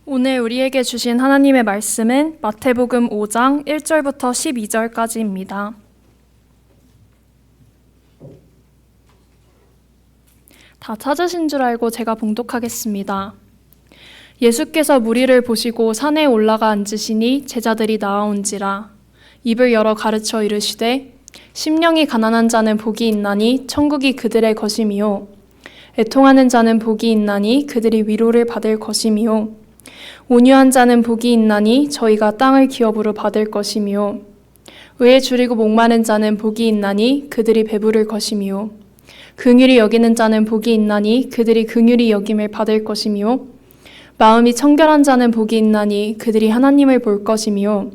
오늘 우리에게 주신 하나님의 말씀은 마태복음 5장 1절부터 12절까지입니다. 다 찾으신 줄 알고 제가 봉독하겠습니다. 예수께서 무리를 보시고 산에 올라가 앉으시니 제자들이 나아온지라 입을 열어 가르쳐 이르시되 심령이 가난한 자는 복이 있나니 천국이 그들의 것이미요 애통하는 자는 복이 있나니 그들이 위로를 받을 것이미요 온유한 자는 복이 있나니 저희가 땅을 기업으로 받을 것이미요 의에 줄이고 목마른 자는 복이 있나니 그들이 배부를 것이미요 긍휼히 여기는 자는 복이 있나니 그들이 긍휼히 여김을 받을 것이미요 마음이 청결한 자는 복이 있나니 그들이 하나님을 볼 것이미요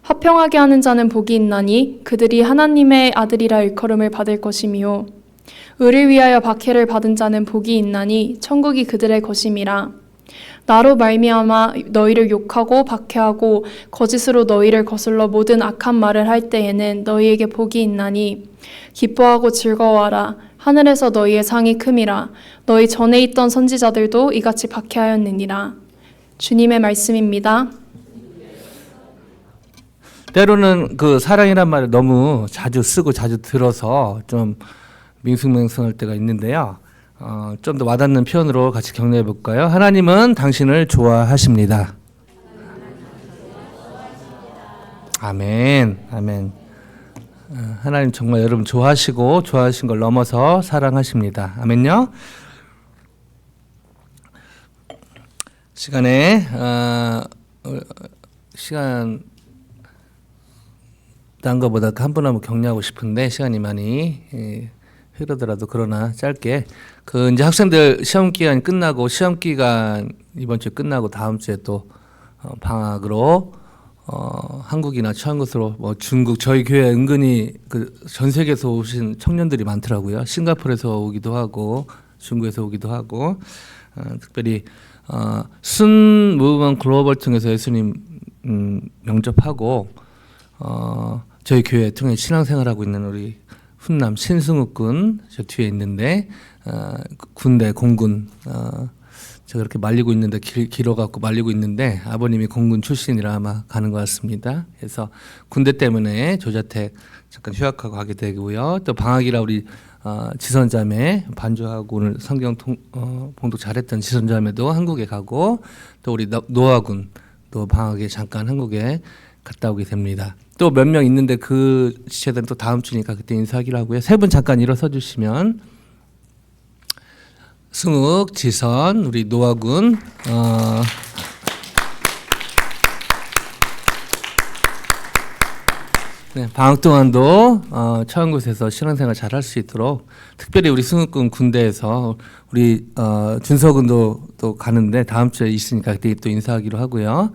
화평하게 하는 자는 복이 있나니 그들이 하나님의 아들이라 일컬음을 받을 것이미요 의를 위하여 박해를 받은 자는 복이 있나니 천국이 그들의 것임이라 나로 말미암아 너희를 욕하고 박해하고 거짓으로 너희를 거슬러 모든 악한 말을 할 때에는 너희에게 복이 있나니 기뻐하고 즐거워하라 하늘에서 너희의 상이 큼이라 너희 전에 있던 선지자들도 이같이 박해하였느니라. 주님의 말씀입니다. 때로는 그 사랑이란 말을 너무 자주 쓰고 자주 들어서 좀 밍숭맹숭할 때가 있는데요. 좀 더 와닿는 표현으로 같이 격려해 볼까요? 하나님은 당신을 좋아하십니다. 아멘, 아멘. 하나님 정말 여러분 좋아하시고 좋아하신 걸 넘어서 사랑하십니다. 아멘요. 시간 딴 거보다 한 분 한 분 격려하고 싶은데 시간이 많이 흐르더라도 그러나 짧게 이제 학생들 시험 기간이 끝나고 시험 기간 이번 주에 끝나고 다음 주에 또 방학으로 한국이나 처한 곳으로 중국 저희 교회 은근히 전 세계에서 오신 청년들이 많더라고요. 싱가포르에서 오기도 하고 중국에서 오기도 하고 특별히 순 무브먼트 글로벌 통해서 예수님 영접하고 저희 교회 통해 신앙생활하고 있는 우리 훈남 신승욱 군 저 뒤에 있는데 군대 공군 제가 이렇게 말리고 있는데 길어갖고 말리고 있는데 아버님이 공군 출신이라 아마 가는 것 같습니다. 그래서 군대 때문에 조자택 잠깐 휴학하고 가게 되고요. 또 방학이라 우리 지선자매 반주하고 오늘 성경 봉독 잘했던 지선자매도 한국에 가고 또 우리 노아군 또 방학에 잠깐 한국에 갔다 오게 됩니다. 또 몇 명 있는데 그 지체들은 또 다음 주니까 그때 인사하기로 하고요. 세 분 잠깐 일어서 주시면 승욱, 지선, 우리 노아군 네, 방학 동안도 처한 곳에서 신앙생활 잘 할 수 있도록 특별히 우리 승욱군 군대에서 우리 준서군도 또 가는데 다음 주에 있으니까 그때 또 인사하기로 하고요.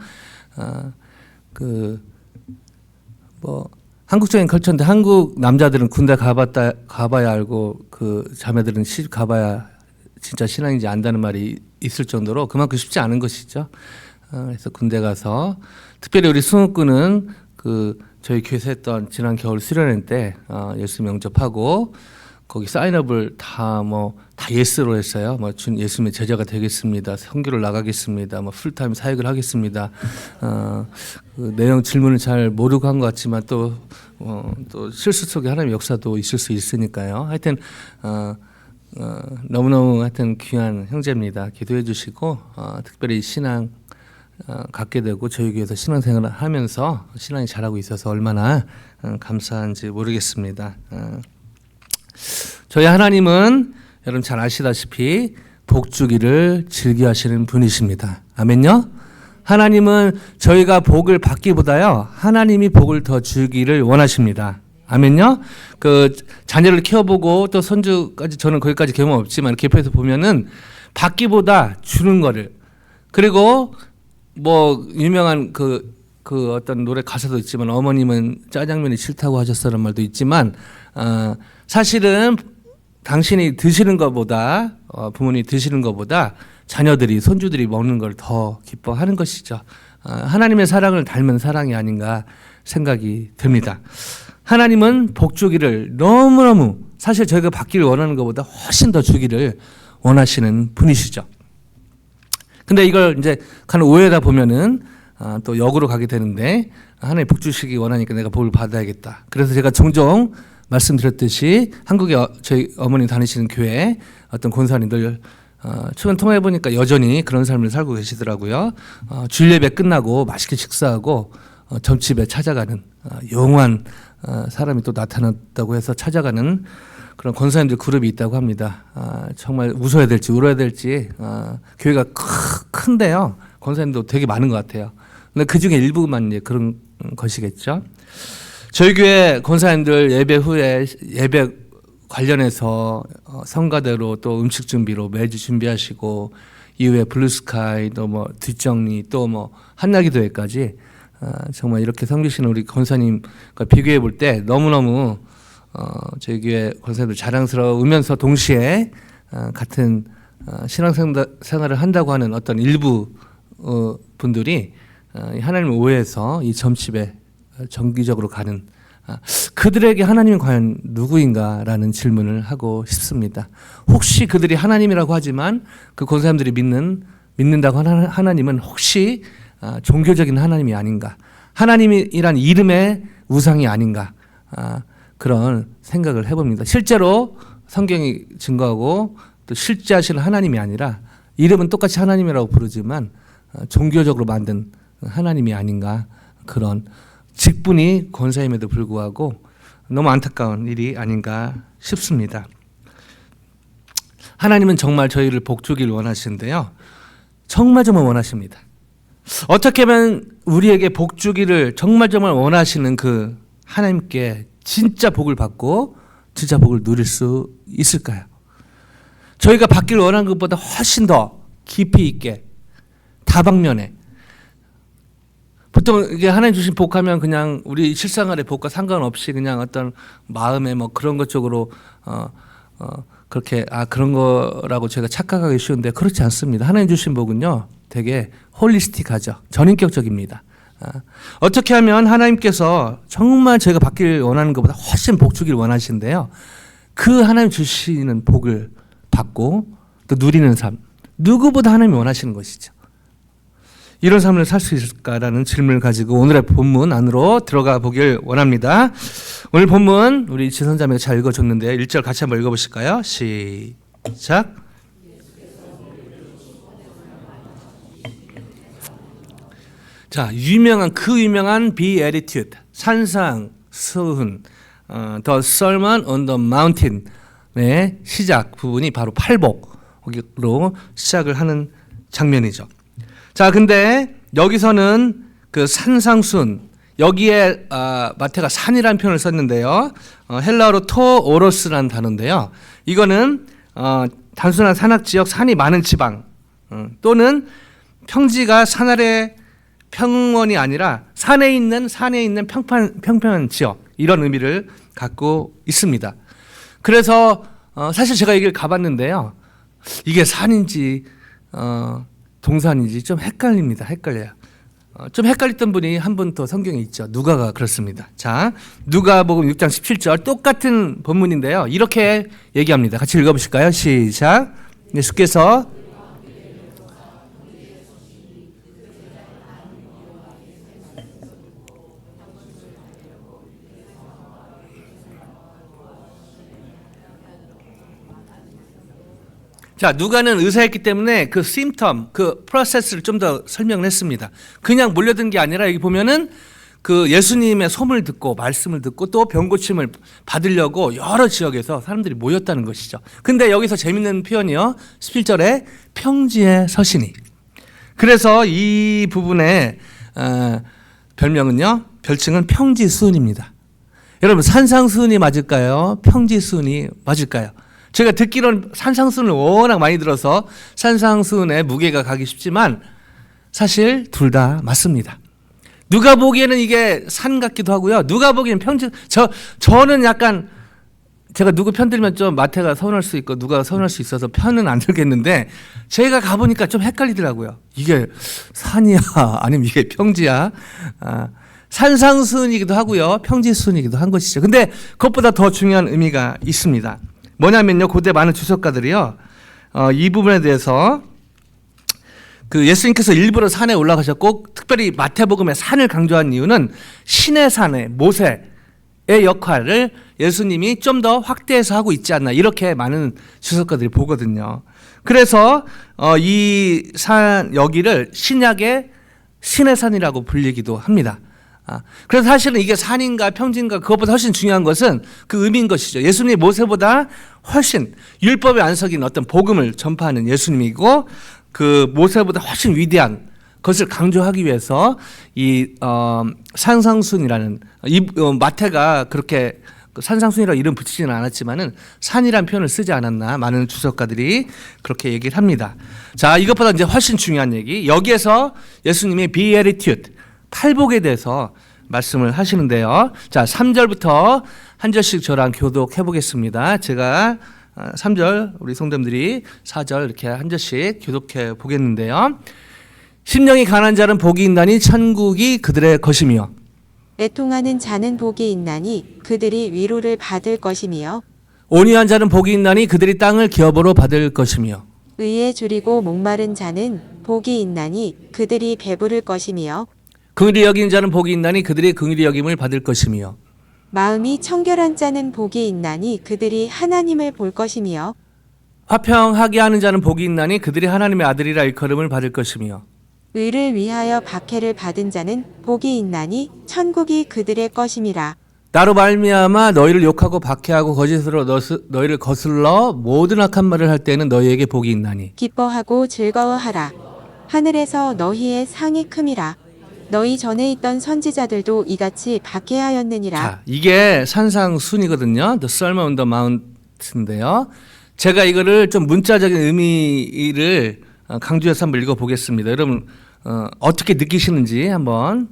한국적인 컬처인데 한국 남자들은 군대 가봐야 알고 그 자매들은 시집 가봐야 진짜 신앙인지 안다는 말이 있을 정도로 그만큼 쉽지 않은 것이죠. 그래서 군대 가서 특별히 우리 승욱군은 저희 교회에서 했던 지난 겨울 수련회 때 예수 영접하고 거기 사인업을 다 예스로 했어요. 예수님의 제자가 되겠습니다. 선교를 나가겠습니다. 풀타임 사역을 하겠습니다. 그 내용 질문을 잘 모르고 한 것 같지만 또 실수 속에 하나님의 역사도 있을 수 있으니까요. 하여튼 너무너무 하여튼 귀한 형제입니다. 기도해 주시고 특별히 신앙 갖게 되고 저희 교회에서 신앙생활을 하면서 신앙이 자라고 있어서 얼마나 감사한지 모르겠습니다. 저희 하나님은 여러분 잘 아시다시피 복 주기를 즐겨하시는 분이십니다. 아멘요? 하나님은 저희가 복을 받기보다요 하나님이 복을 더 주기를 원하십니다. 아멘요? 자녀를 키워보고 또 손주까지 저는 거기까지 경험 없지만 개표에서 보면은 받기보다 주는 거를 그리고 유명한 어떤 노래 가사도 있지만 어머님은 짜장면이 싫다고 하셨다는 말도 있지만 사실은 당신이 드시는 것보다 부모님이 드시는 것보다 자녀들이 손주들이 먹는 걸 더 기뻐하는 것이죠. 하나님의 사랑을 닮은 사랑이 아닌가 생각이 듭니다. 하나님은 복 주기를 너무너무 사실 저희가 받기를 원하는 것보다 훨씬 더 주기를 원하시는 분이시죠. 근데 이걸 이제 가는 오해다 보면은 또 역으로 가게 되는데 하나님 복 주시기 원하니까 내가 복을 받아야겠다. 그래서 제가 종종 말씀드렸듯이 한국에 저희 어머니 다니시는 교회 어떤 권사님들 최근 통화해 보니까 여전히 그런 삶을 살고 계시더라고요. 주일 예배 끝나고 맛있게 식사하고 점집에 찾아가는 영원한 사람이 또 나타났다고 해서 찾아가는 그런 권사님들 그룹이 있다고 합니다. 정말 웃어야 될지 울어야 될지 교회가 큰데요. 권사님도 되게 많은 것 같아요. 근데 그 중에 일부만 이제 그런 것이겠죠. 저희 교회 권사님들 예배 후에 예배 관련해서 성가대로 또 음식 준비로 매주 준비하시고 이후에 블루스카이 또 뭐 뒷정리 또 뭐 한나기도회까지 정말 이렇게 섬기시는 우리 권사님과 비교해 볼 때 너무너무 저희 교회 권사님들 자랑스러우면서 동시에 같은 신앙생활을 한다고 하는 어떤 일부 분들이 하나님을 오해해서 이 점집에 정기적으로 가는 그들에게 하나님이 과연 누구인가라는 질문을 하고 싶습니다. 혹시 그들이 하나님이라고 하지만 그 권사님들이 믿는다고 하는 하나님은 혹시 종교적인 하나님이 아닌가, 하나님이란 이름의 우상이 아닌가, 그런 생각을 해봅니다. 실제로 성경이 증거하고 또 실제 하시는 하나님이 아니라 이름은 똑같이 하나님이라고 부르지만 종교적으로 만든 하나님이 아닌가, 그런 직분이 권사임에도 불구하고 너무 안타까운 일이 아닌가 싶습니다. 하나님은 정말 저희를 복 주길 원하시는데요. 정말 원하십니다. 어떻게 하면 우리에게 복 주기를 정말 원하시는 그 하나님께 진짜 복을 받고 진짜 복을 누릴 수 있을까요? 저희가 받기를 원하는 것보다 훨씬 더 깊이 있게 다방면에, 보통 이게 하나님 주신 복하면 그냥 우리 실생활의 복과 상관없이 그냥 어떤 마음의 뭐 그런 것 쪽으로 그렇게 그런 거라고 제가 착각하기 쉬운데 그렇지 않습니다. 하나님 주신 복은요 되게 홀리스틱하죠. 전인격적입니다. 어떻게 하면 하나님께서 정말 제가 받길 원하는 것보다 훨씬 복 주길 원하시는데요. 그 하나님 주시는 복을 받고 또 누리는 삶, 누구보다 하나님이 원하시는 것이죠. 이런 삶을 살 수 있을까라는 질문을 가지고 오늘의 본문 안으로 들어가 보길 원합니다. 오늘 본문 우리 지선자매가 잘 읽어줬는데 1절 같이 한번 읽어보실까요? 시작. 자, 유명한 Beatitude, 산상, 서훈, The Sermon on the Mountain의 시작 부분이 바로 팔복으로 시작을 하는 장면이죠. 자, 근데 여기서는 그 산상순, 여기에 마태가 산이라는 표현을 썼는데요. 헬라어로 토오로스라는 단어인데요. 이거는 단순한 산악지역, 산이 많은 지방 또는 평지가 산 아래 평원이 아니라 산에 있는 평평한 지역, 이런 의미를 갖고 있습니다. 그래서 사실 제가 여기를 가봤는데요. 이게 산인지 동산인지 좀 헷갈립니다. 헷갈려요. 좀 헷갈렸던 분이 한 분 더 성경에 있죠. 누가가 그렇습니다. 자, 누가복음 6장 17절 똑같은 본문인데요. 이렇게 얘기합니다. 같이 읽어보실까요? 시작. 예수께서 자, 누가는 의사였기 때문에 그 심텀, 그 프로세스를 좀 더 설명을 했습니다. 그냥 몰려든 게 아니라 여기 보면은 그 예수님의 소문을 듣고 말씀을 듣고 또 병고침을 받으려고 여러 지역에서 사람들이 모였다는 것이죠. 근데 여기서 재밌는 표현이요. 17절에 평지에 서시니. 그래서 이 부분의 별칭은 평지수은입니다. 여러분, 산상수은이 맞을까요? 평지수은이 맞을까요? 제가 듣기로는 산상수훈을 워낙 많이 들어서 산상수훈의 무게가 가기 쉽지만 사실 둘 다 맞습니다. 누가 보기에는 이게 산 같기도 하고요. 누가 보기에는 평지. 저는 약간 제가 누구 편 들면 좀 마태가 서운할 수 있고 누가 서운할 수 있어서 편은 안 들겠는데 제가 가보니까 좀 헷갈리더라고요. 이게 산이야 아니면 이게 평지야. 산상수훈이기도 하고요. 평지수훈이기도 한 것이죠. 근데 그것보다 더 중요한 의미가 있습니다. 뭐냐면요, 고대 많은 주석가들이요, 이 부분에 대해서 그 예수님께서 일부러 산에 올라가셨고 특별히 마태복음에 산을 강조한 이유는 신의 산의 모세의 역할을 예수님이 좀 더 확대해서 하고 있지 않나 이렇게 많은 주석가들이 보거든요. 그래서 이 산 여기를 신약의 신의 산이라고 불리기도 합니다. 그래서 사실은 이게 산인가 평지인가 그것보다 훨씬 중요한 것은 그 의미인 것이죠. 예수님이 모세보다 훨씬 율법의 안석인 어떤 복음을 전파하는 예수님이고 그 모세보다 훨씬 위대한 것을 강조하기 위해서 이 산상순이라는 마태가 그렇게 산상순이라고 이름 붙이지는 않았지만은 산이라는 표현을 쓰지 않았나 많은 주석가들이 그렇게 얘기를 합니다. 자, 이것보다 이제 훨씬 중요한 얘기. 여기에서 예수님의 비에리튜드 팔복에 대해서 말씀을 하시는데요. 자, 3절부터 한 절씩 저랑 교독해 보겠습니다. 제가 3절 우리 성도님들이 4절 이렇게 한 절씩 교독해 보겠는데요. 심령이 가난한 자는 복이 있나니 천국이 그들의 것이며 애통하는 자는 복이 있나니 그들이 위로를 받을 것이며 온유한 자는 복이 있나니 그들이 땅을 기업으로 받을 것이며 의에 줄이고 목마른 자는 복이 있나니 그들이 배부를 것이며 긍휼히 여긴 자는 복이 있나니 그들이 긍휼히 여김을 받을 것이며 마음이 청결한 자는 복이 있나니 그들이 하나님을 볼 것이며 화평하게 하는 자는 복이 있나니 그들이 하나님의 아들이라 일컬음을 받을 것이며 의를 위하여 박해를 받은 자는 복이 있나니 천국이 그들의 것임이라. 나로 말미암아 너희를 욕하고 박해하고 거짓으로 너희를 거슬러 모든 악한 말을 할 때에는 너희에게 복이 있나니 기뻐하고 즐거워하라. 하늘에서 너희의 상이 큼이라. 너희 전에 있던 선지자들도 이같이 박해하였느니라. 자, 이게 산상순이거든요. The Sermon on the Mount인데요. 제가 이거를 좀 문자적인 의미를 강조해서 한번 읽어보겠습니다. 여러분 어떻게 느끼시는지 한번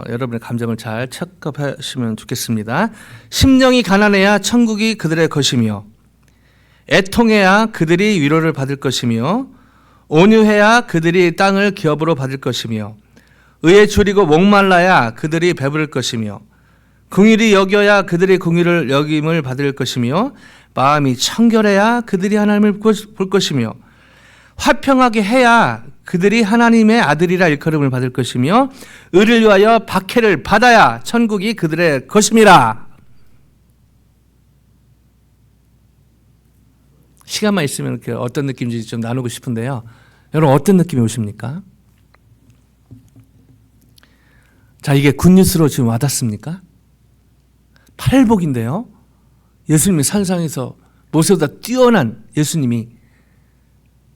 여러분의 감정을 잘 체크하시면 좋겠습니다. 심령이 가난해야 천국이 그들의 것이며 애통해야 그들이 위로를 받을 것이며 온유해야 그들이 땅을 기업으로 받을 것이며 의에 줄이고 목말라야 그들이 배부를 것이며 긍휼히 여겨야 그들이 긍휼을 여김을 받을 것이며 마음이 청결해야 그들이 하나님을 볼 것이며 화평하게 해야 그들이 하나님의 아들이라 일컬음을 받을 것이며 의를 위하여 박해를 받아야 천국이 그들의 것임이라. 시간만 있으면 이렇게 어떤 느낌인지 좀 나누고 싶은데요. 여러분 어떤 느낌이 오십니까? 자, 이게 굿뉴스로 지금 와닿습니까? 팔복인데요. 예수님이 산상에서 모세보다 뛰어난 예수님이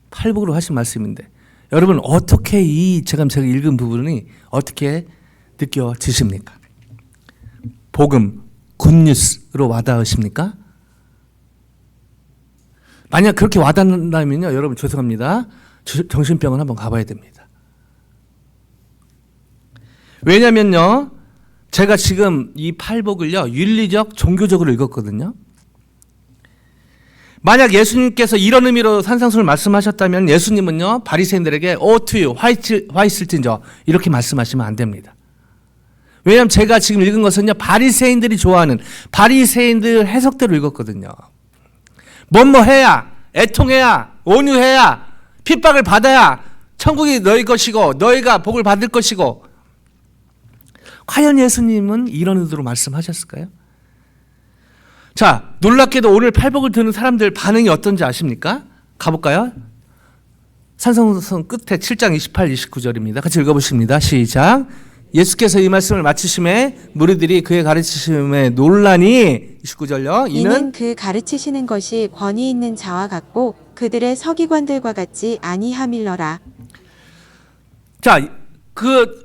팔복으로 하신 말씀인데 여러분 어떻게 제가 읽은 부분이 어떻게 느껴지십니까? 복음, 굿뉴스로 와닿으십니까? 만약 그렇게 와닿는다면요, 여러분 죄송합니다. 정신병원 한번 가봐야 됩니다. 왜냐면요, 제가 지금 이 팔복을요, 윤리적, 종교적으로 읽었거든요. 만약 예수님께서 이런 의미로 산상순을 말씀하셨다면 예수님은요, 바리새인들에게 오투유, 화 있을진저 이렇게 말씀하시면 안 됩니다. 왜냐하면 제가 지금 읽은 것은요, 바리새인들이 좋아하는 바리새인들 해석대로 읽었거든요. 뭐뭐 해야, 애통해야, 온유해야, 핍박을 받아야 천국이 너희 것이고 너희가 복을 받을 것이고, 과연 예수님은 이런 의도로 말씀하셨을까요? 자, 놀랍게도 오늘 팔복을 드는 사람들 반응이 어떤지 아십니까? 가볼까요? 산상순 끝에 7장 28, 29절입니다. 같이 읽어보십니다. 시작. 예수께서 이 말씀을 마치심에 무리들이 그의 가르치심에 놀라니 29절요. 이는 그 가르치시는 것이 권위 있는 자와 같고 그들의 서기관들과 같지 아니함일러라. 자, 그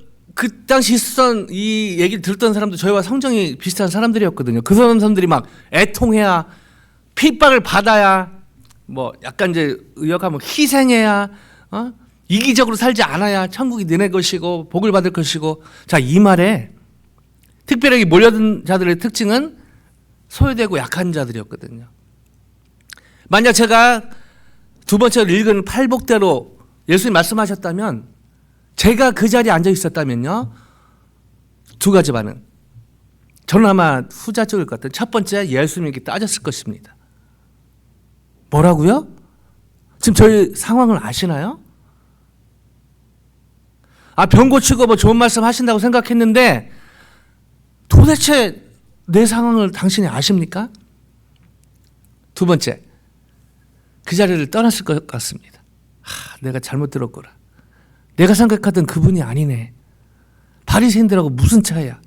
당시 있었던 이 얘기를 들었던 사람도 저희와 성정이 비슷한 사람들이었거든요. 그 사람들이 막 애통해야, 핍박을 받아야, 뭐 약간 이제 의역하면 희생해야, 이기적으로 살지 않아야 천국이 너네 것이고 복을 받을 것이고. 자, 이 말에 특별히 몰려든 자들의 특징은 소외되고 약한 자들이었거든요. 만약 제가 두 번째로 읽은 팔복대로 예수님 말씀하셨다면 제가 그 자리에 앉아 있었다면요, 두 가지 반응. 저는 아마 후자 쪽일 것 같아요. 첫 번째, 예수님에게 따졌을 것입니다. 뭐라고요? 지금 저희 상황을 아시나요? 병 고치고 뭐 좋은 말씀 하신다고 생각했는데 도대체 내 상황을 당신이 아십니까? 두 번째, 그 자리를 떠났을 것 같습니다. 내가 잘못 들었구나. 내가 생각하던 그분이 아니네. 바리새인들하고 무슨 차이야?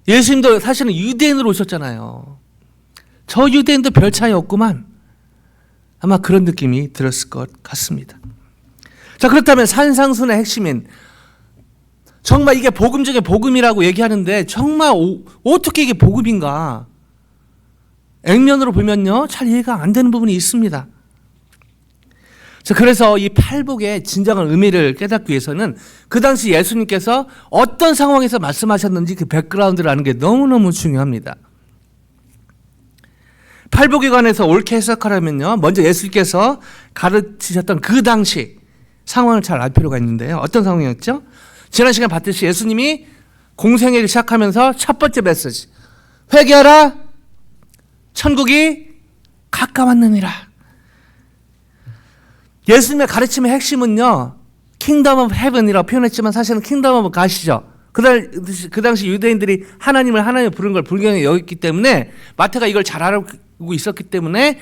예수님도 사실은 유대인으로 오셨잖아요. 저 유대인도 별 차이 없구만. 아마 그런 느낌이 들었을 것 같습니다. 자, 그렇다면 산상순의 핵심인, 정말 이게 복음 중에 복음이라고 얘기하는데 정말 어떻게 이게 복음인가? 액면으로 보면요, 잘 이해가 안 되는 부분이 있습니다. 자, 그래서 이 팔복의 진정한 의미를 깨닫기 위해서는 그 당시 예수님께서 어떤 상황에서 말씀하셨는지 그 백그라운드를 아는 게 너무너무 중요합니다. 팔복에 관해서 옳게 해석하려면요, 먼저 예수님께서 가르치셨던 그 당시 상황을 잘 알 필요가 있는데요. 어떤 상황이었죠? 지난 시간 봤듯이 예수님이 공생애를 시작하면서 첫 번째 메시지, 회개하라, 천국이 가까웠느니라. 예수님의 가르침의 핵심은요, 킹덤 오브 헤븐이라고 표현했지만 사실은 킹덤 오브 갓이죠. 그 당시 유대인들이 하나님을 부른 걸 불경에 여겼기 때문에 마태가 이걸 잘 알고 있었기 때문에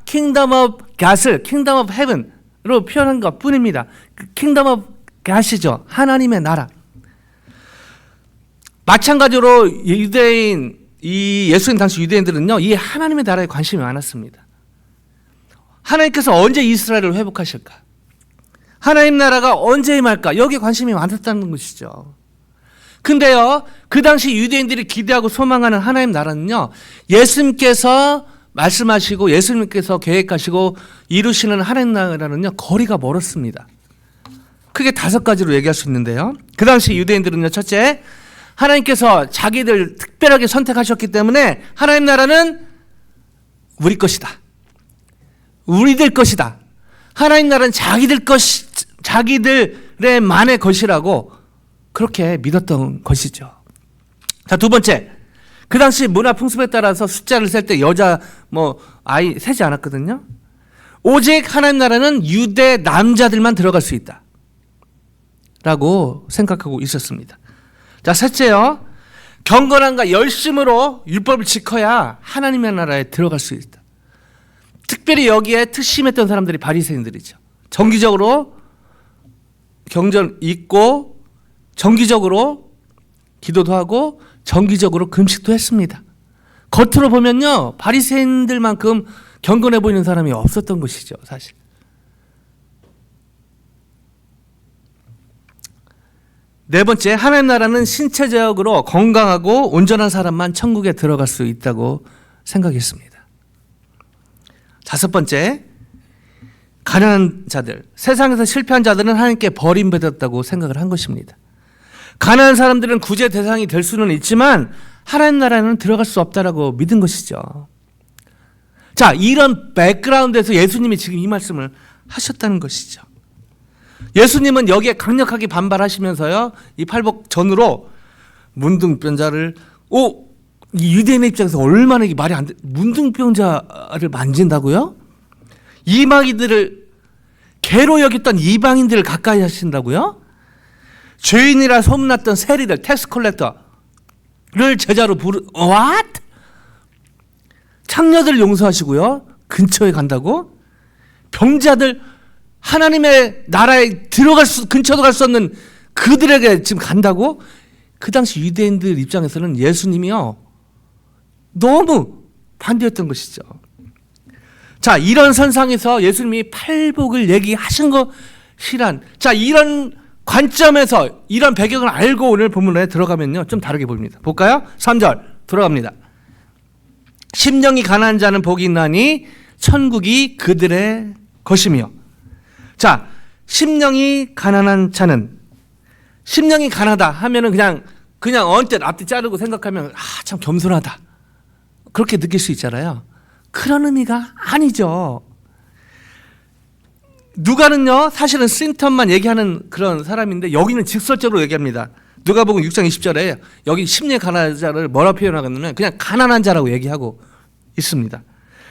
킹덤 오브 갓을 킹덤 오브 헤븐으로 표현한 것 뿐입니다. 킹덤 오브 갓이죠. 하나님의 나라. 마찬가지로 예수님 당시 유대인들은요, 이 하나님의 나라에 관심이 많았습니다. 하나님께서 언제 이스라엘을 회복하실까? 하나님 나라가 언제 임할까? 여기에 관심이 많았다는 것이죠. 근데요, 그 당시 유대인들이 기대하고 소망하는 하나님 나라는요, 예수님께서 말씀하시고 예수님께서 계획하시고 이루시는 하나님 나라는요, 거리가 멀었습니다. 크게 5가지로 얘기할 수 있는데요. 그 당시 유대인들은요, 첫째, 하나님께서 자기들 특별하게 선택하셨기 때문에 하나님 나라는 우리 것이다. 우리들 것이다. 하나님 나라는 자기들의 만의 것이라고 그렇게 믿었던 것이죠. 자, 두 번째, 그 당시 문화 풍습에 따라서 숫자를 셀 때 여자 아이 세지 않았거든요. 오직 하나님 나라는 유대 남자들만 들어갈 수 있다 라고 생각하고 있었습니다. 자, 셋째요, 경건함과 열심으로 율법을 지켜야 하나님의 나라에 들어갈 수 있다. 특별히 여기에 특심했던 사람들이 바리새인들이죠. 정기적으로 경전 읽고 정기적으로 기도도 하고 정기적으로 금식도 했습니다. 겉으로 보면요, 바리새인들만큼 경건해 보이는 사람이 없었던 것이죠, 사실. 네 번째, 하나님 나라는 신체적으로 건강하고 온전한 사람만 천국에 들어갈 수 있다고 생각했습니다. 다섯 번째, 가난한 자들, 세상에서 실패한 자들은 하나님께 버림받았다고 생각을 한 것입니다. 가난한 사람들은 구제 대상이 될 수는 있지만 하나님 나라에는 들어갈 수 없다라고 믿은 것이죠. 자, 이런 백그라운드에서 예수님이 지금 이 말씀을 하셨다는 것이죠. 예수님은 여기에 강력하게 반발하시면서요, 이 팔복 전으로 문둥병자를 이 유대인의 입장에서 얼마나 이게 말이 안 돼. 문둥병자를 만진다고요? 이방인들을 개로 여겼던 이방인들을 가까이 하신다고요? 죄인이라 소문났던 세리들, 텍스 컬렉터를 제자로 what? 창녀들을 용서하시고요, 근처에 간다고? 병자들, 하나님의 나라에 근처도 갈 수 없는 그들에게 지금 간다고? 그 당시 유대인들 입장에서는 예수님이요, 너무 반대했던 것이죠. 자, 이런 선상에서 예수님이 팔복을 얘기하신 것이란, 자, 이런 관점에서 이런 배경을 알고 오늘 본문에 들어가면요, 좀 다르게 보입니다. 볼까요? 3절 들어갑니다. 심령이 가난한 자는 복이 있나니 천국이 그들의 것이며. 자, 심령이 가난한 자는, 심령이 가난하다 하면은 그냥 언뜻 앞뒤 자르고 생각하면 참 겸손하다, 그렇게 느낄 수 있잖아요. 그런 의미가 아니죠. 누가는요, 사실은 심턴만 얘기하는 그런 사람인데 여기는 직설적으로 얘기합니다. 누가복음 6장 20절에 여기 심령이 가난한 자를 뭐라 표현하냐면 그냥 가난한 자라고 얘기하고 있습니다.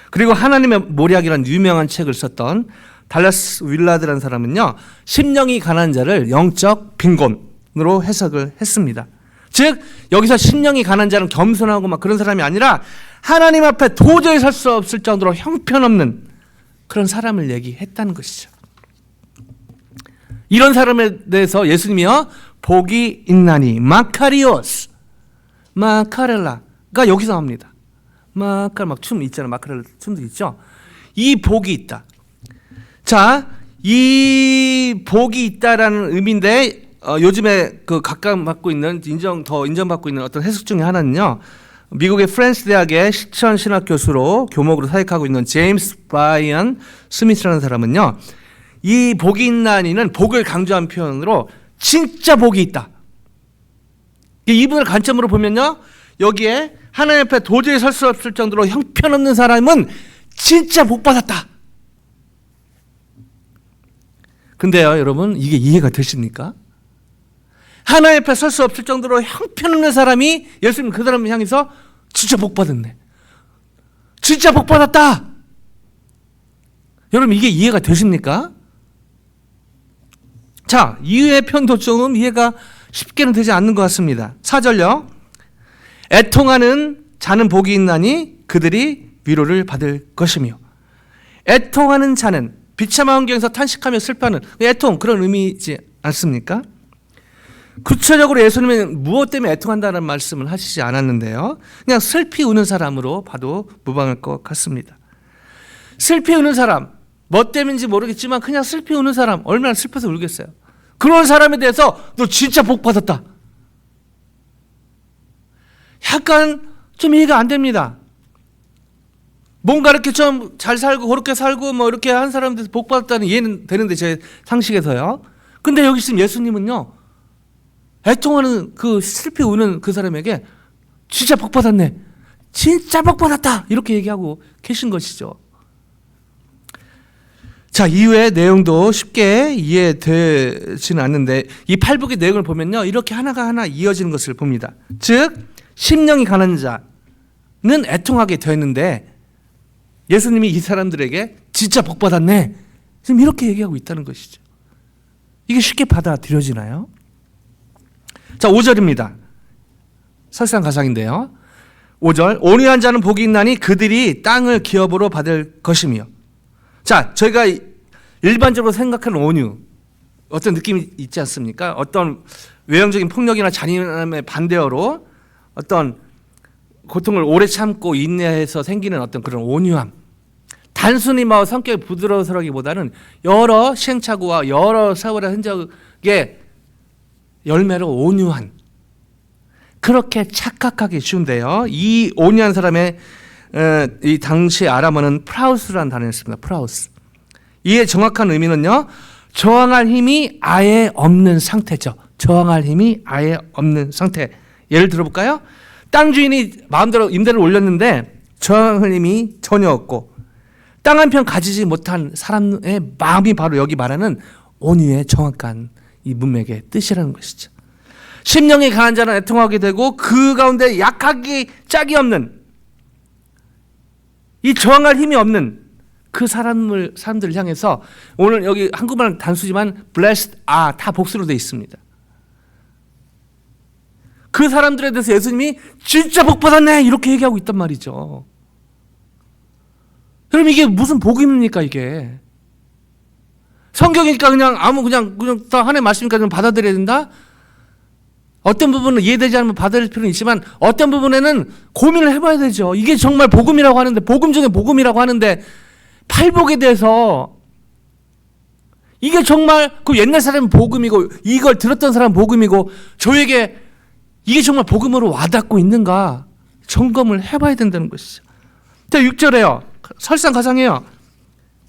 그리고 하나님의 모략이라는 유명한 책을 썼던 달라스 윌라드라는 사람은요, 심령이 가난한 자를 영적 빈곤으로 해석을 했습니다. 즉 여기서 심령이 가난한 자는 겸손하고 막 그런 사람이 아니라 하나님 앞에 도저히 설 수 없을 정도로 형편없는 그런 사람을 얘기했다는 것이죠. 이런 사람에 대해서 예수님이요, 복이 있나니, 마카리오스, 마카렐라가 여기서 나옵니다. 막 춤 있잖아요. 마카렐라 춤도 있죠. 이 복이 있다. 자, 이 복이 있다라는 의미인데 요즘에 그 각광받고 있는 더 인정받고 있는 어떤 해석 중에 하나는요, 미국의 프랜스 대학의 실천 신학 교수로 교목으로 사역하고 있는 제임스 브라이언 스미스라는 사람은요, 이 복이 있나니는 복을 강조한 표현으로 진짜 복이 있다. 이분을 관점으로 보면요, 여기에 하나님 앞에 도저히 설 수 없을 정도로 형편없는 사람은 진짜 복 받았다. 근데요, 여러분, 이게 이해가 되십니까? 하나님 앞에 설 수 없을 정도로 형편없는 사람이 예수님 그 사람을 향해서 진짜 복 받았네, 진짜 복 받았다. 여러분, 이게 이해가 되십니까? 자, 이유의 편도 좀 이해가 쉽게는 되지 않는 것 같습니다. 4절요. 애통하는 자는 복이 있나니 그들이 위로를 받을 것이며. 애통하는 자는 비참한 환경에서 탄식하며 슬퍼하는 애통, 그런 의미이지 않습니까? 구체적으로 예수님은 무엇 때문에 애통한다는 말씀을 하시지 않았는데요, 그냥 슬피 우는 사람으로 봐도 무방할 것 같습니다. 슬피 우는 사람, 뭐 때문인지 모르겠지만 그냥 슬피 우는 사람, 얼마나 슬퍼서 울겠어요. 그런 사람에 대해서 너 진짜 복 받았다, 약간 좀 이해가 안 됩니다. 뭔가 이렇게 좀 잘 살고 그렇게 살고 뭐 이렇게 한 사람한테서 복 받았다는 이해는 되는데, 제 상식에서요. 근데 여기 지금 예수님은요, 애통하는 그 슬피 우는 그 사람에게 진짜 복 받았네, 진짜 복 받았다, 이렇게 얘기하고 계신 것이죠. 자, 이후의 내용도 쉽게 이해되지는 않는데, 이 팔복의 내용을 보면요, 이렇게 하나가 하나 이어지는 것을 봅니다. 즉 심령이 가난한 자는 애통하게 되었는데, 예수님이 이 사람들에게 진짜 복 받았네, 지금 이렇게 얘기하고 있다는 것이죠. 이게 쉽게 받아들여지나요? 자, 5절입니다. 설상가상인데요. 5절, 온유한 자는 복이 있나니 그들이 땅을 기업으로 받을 것이며. 자, 저희가 일반적으로 생각하는 온유, 어떤 느낌이 있지 않습니까? 어떤 외형적인 폭력이나 잔인함의 반대어로 어떤 고통을 오래 참고 인내해서 생기는 어떤 그런 온유함, 단순히 뭐 성격이 부드러워서라기보다는 여러 시행착오와 여러 세월의 흔적의 열매로 온유한, 그렇게 착각하기 쉬운데요, 이 온유한 사람의 이 당시 아람어는 프라우스라는 단어였습니다. 프라우스. 이의 정확한 의미는요, 저항할 힘이 아예 없는 상태죠. 저항할 힘이 아예 없는 상태. 예를 들어볼까요? 땅 주인이 마음대로 임대를 올렸는데 저항할 힘이 전혀 없고 땅 한 편 가지지 못한 사람의 마음이 바로 여기 말하는 온유의 정확한 이 문맥의 뜻이라는 것이죠. 심령이 강한 자는 애통하게 되고 그 가운데 약하기 짝이 없는, 이 저항할 힘이 없는 그 사람들을 향해서, 오늘 여기 한국말 단수지만 blessed are 다 복수로 되어 있습니다. 그 사람들에 대해서 예수님이 진짜 복 받았네, 이렇게 얘기하고 있단 말이죠. 그럼 이게 무슨 복입니까? 이게 성경이니까 그냥 다 하나님의 말씀이니까 좀 받아들여야 된다. 어떤 부분은 이해되지 않으면 받아들일 필요는 있지만 어떤 부분에는 고민을 해봐야 되죠. 이게 정말 복음이라고 하는데, 복음 중에 복음이라고 하는데, 팔복에 대해서 이게 정말 그 옛날 사람은 복음이고 이걸 들었던 사람은 복음이고 저에게 이게 정말 복음으로 와닿고 있는가 점검을 해봐야 된다는 것이죠. 6절에요. 설상가상해요.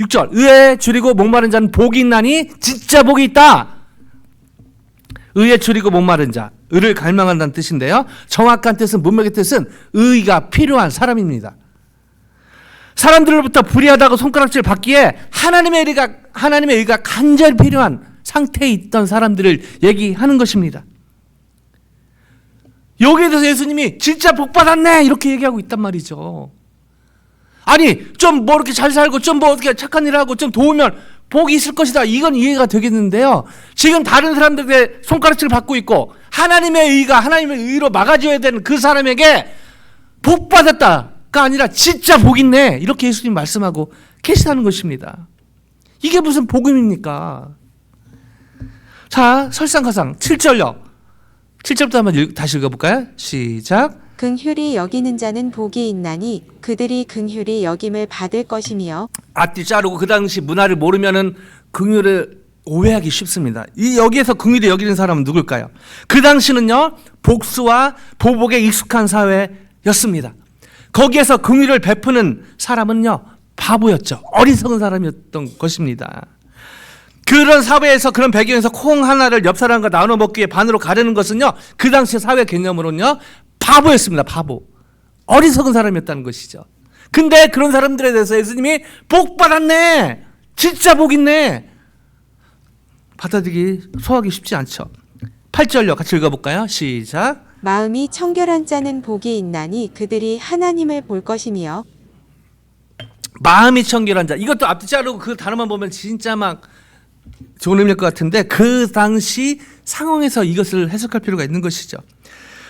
6절, 의에 줄이고 목마른 자는 복이 있나니 진짜 복이 있다. 의에 줄이고 목마른 자, 의를 갈망한다는 뜻인데요, 정확한 뜻은, 문맥의 뜻은 의가 필요한 사람입니다. 사람들로부터 불의하다고 손가락질 받기에 하나님의 의가 간절히 필요한 상태에 있던 사람들을 얘기하는 것입니다. 여기에 대해서 예수님이 진짜 복 받았네, 이렇게 얘기하고 있단 말이죠. 아니, 좀 뭐 이렇게 잘 살고 좀 뭐 어떻게 착한 일 하고 좀 도우면 복이 있을 것이다. 이건 이해가 되겠는데요. 지금 다른 사람들의 손가락질을 받고 있고 하나님의 의가 하나님의 의로 막아줘야 되는 그 사람에게 복 받았다가 아니라 진짜 복 있네. 이렇게 예수님 말씀하고 계시다는 것입니다. 이게 무슨 복음입니까? 자, 설상가상 7절요. 7절부터 한번 다시 읽어볼까요? 시작. 긍휼히 여기는 자는 복이 있나니 그들이 긍휼히 여김을 받을 것이며 앞뒤 자르고 그 당시 문화를 모르면은 긍휼을 오해하기 쉽습니다. 이 여기에서 긍휼히 여기는 사람은 누굴까요? 그 당시는요 복수와 보복에 익숙한 사회였습니다. 거기에서 긍휼을 베푸는 사람은요 바보였죠. 어리석은 사람이었던 것입니다. 그런 사회에서 그런 배경에서 콩 하나를 옆 사람과 나눠 먹기에 반으로 가르는 것은요 그 당시 사회 개념으로는요 바보였습니다. 바보. 어리석은 사람이었다는 것이죠. 근데 그런 사람들에 대해서 예수님이 복 받았네. 진짜 복 있네. 받아들이기 소화하기 쉽지 않죠. 8절요. 같이 읽어볼까요? 시작. 마음이 청결한 자는 복이 있나니 그들이 하나님을 볼 것이며 마음이 청결한 자. 이것도 앞뒤 자르고 그 단어만 보면 진짜 막 좋은 의미일 것 같은데 그 당시 상황에서 이것을 해석할 필요가 있는 것이죠.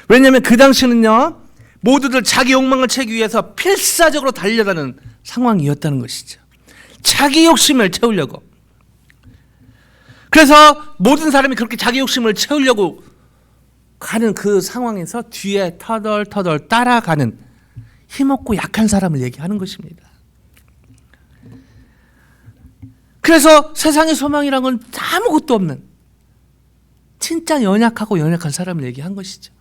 왜냐하면 그 당시는요 모두들 자기 욕망을 채우기 위해서 필사적으로 달려가는 상황이었다는 것이죠. 자기 욕심을 채우려고. 그래서 모든 사람이 그렇게 자기 욕심을 채우려고 가는 그 상황에서 뒤에 터덜터덜 따라가는 힘없고 약한 사람을 얘기하는 것입니다. 그래서 세상의 소망이란 건 아무것도 없는 진짜 연약하고 연약한 사람을 얘기한 것이죠.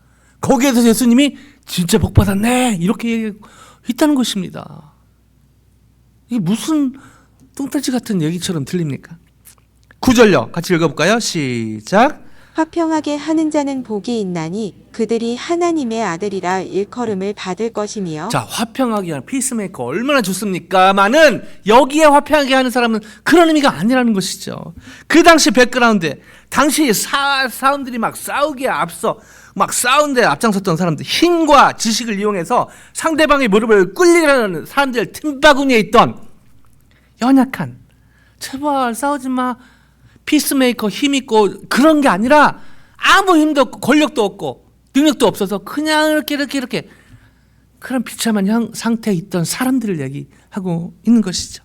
거기에서 예수님이 진짜 복 받았네 이렇게 얘기하고 있다는 것입니다. 이게 무슨 똥돼지 같은 얘기처럼 들립니까? 9절요. 같이 읽어볼까요? 시작. 화평하게 하는 자는 복이 있나니 그들이 하나님의 아들이라 일컬음을 받을 것이며 자, 화평하게 하는 피스메이커 얼마나 좋습니까만은 여기에 화평하게 하는 사람은 그런 의미가 아니라는 것이죠. 그 당시 백그라운드에 당시 사람들이 막 싸우기에 앞서 막 싸운데 앞장섰던 사람들 힘과 지식을 이용해서 상대방의 무릎을 꿇리려는 사람들 틈바구니에 있던 연약한 제발 싸우지 마 피스메이커 힘 있고 그런 게 아니라 아무 힘도 없고 권력도 없고 능력도 없어서 그냥 이렇게 그런 비참한 상태에 있던 사람들을 얘기하고 있는 것이죠.